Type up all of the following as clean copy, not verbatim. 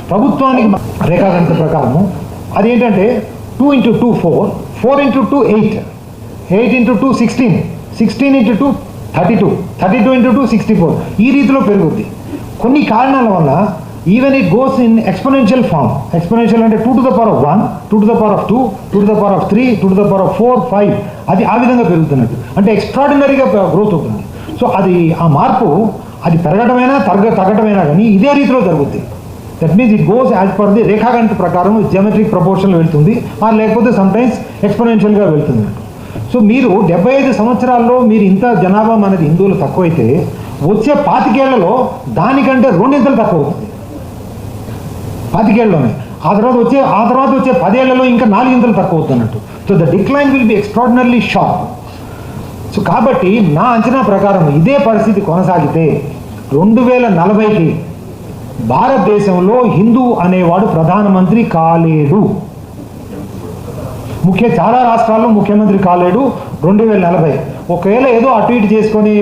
ప్రభుత్వానికి రేఖాగణిత ప్రకారము అదేంటంటే 2 × 2 4, 4 × 2 8, 8 × 2 16, 16 × 2 32, 32 × 2 64 ఈ రీతిలో పెరుగుద్ది. కొన్ని కారణాల వల్ల even it goes in exponential form. Exponential అంటే 2 to the power of 1, 2 to the power of 2, 2 to the power of 3, 2 to the power of 4, 5 అది ఆ విధంగా పెరుగుతున్నట్టు, అంటే ఎక్స్ట్రాడినరీగా గ్రోత్ అవుతుంది. సో అది ఆ మార్పు అది పెరగడమైనా తగ్గటమైనా కానీ ఇదే రీతిలో జరుగుతుంది. That means it goes as per the రేఖాగణిత ప్రకారం జియోమెట్రిక్ ప్రపోర్షన్ వెళ్తుంది, లేకపోతే సమ్టైమ్స్ ఎక్స్పోనెన్షియల్గా వెళ్తుంది. సో మీరు 75 సంవత్సరాల్లో మీరు ఇంత జనాభా మనది హిందువులు తక్కువైతే వచ్చే 25 ఏళ్లలో దానికంటే 2 ఇంతలు తక్కువ అవుతుంది. 25 ఏళ్ళలోనే ఆ తర్వాత వచ్చే 10 ఏళ్లలో ఇంకా 4 ఇంతలు తక్కువ అవుతున్నట్టు. So the decline will be extraordinary sharp. So కాబట్టి నా అంచనా ప్రకారం ఇదే పరిస్థితి కొనసాగితే 2040కి భారతదేశంలో హిందూ అనేవాడు ప్రధానమంత్రి కాలేడు. చాలా రాష్ట్రాల్లో ముఖ్యమంత్రి కాలేడు 2040. ఒకవేళ ఏదో అటు ఇటు చేసుకొని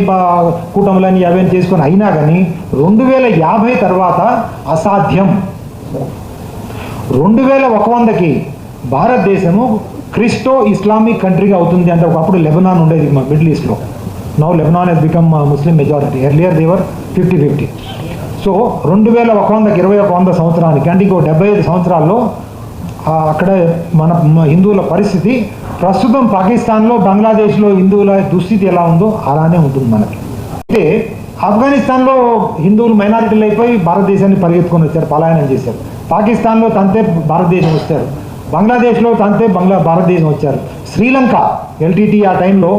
కూటములని అవన్నీ చేసుకొని అయినా కానీ 2050 తర్వాత అసాధ్యం. 2100కి భారతదేశము క్రిస్టో ఇస్లామిక్ కంట్రీగా అవుతుంది. అంటే ఒకప్పుడు లెబనాన్ ఉండేది మిడిల్ ఈస్ట్లో. Now Lebanon has become Muslim majority. Earlier there were 50-50. So 2100కి 2100 సంవత్సరానికి అంటే ఇంకో 75 సంవత్సరాల్లో అక్కడ మన హిందువుల పరిస్థితి ప్రస్తుతం పాకిస్తాన్లో బంగ్లాదేశ్లో హిందువుల దుస్థితి ఎలా ఉందో అలానే ఉంటుంది మనకి. అయితే ఆఫ్ఘనిస్తాన్లో హిందువులు మైనారిటీలు అయిపోయి భారతదేశాన్ని పరిగెత్తుకొని వచ్చారు, పలాయనం చేశారు. పాకిస్తాన్లో తంతే భారతదేశం వచ్చారు, బంగ్లాదేశ్లో తంతే భారతదేశం వచ్చారు. శ్రీలంక ఎల్టీటీ ఆ టైంలో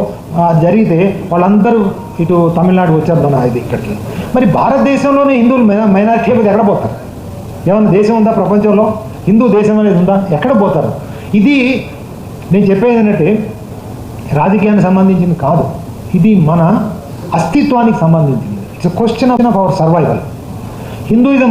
జరిగితే వాళ్ళందరూ ఇటు తమిళనాడు వచ్చారు ఇక్కడికి. మరి భారతదేశంలోనే హిందువులు మైనారిటీ అయిపోతే ఎక్కడ పోతారు? ఏమన్నా దేశం ఉందా ప్రపంచంలో? హిందూ దేశం అనేది ఉందా? ఎక్కడ పోతారు? ఇది నేను చెప్పేది ఏంటంటే రాజకీయానికి సంబంధించింది కాదు, ఇది మన అస్తిత్వానికి సంబంధించింది. It's a question of our survival. Hinduism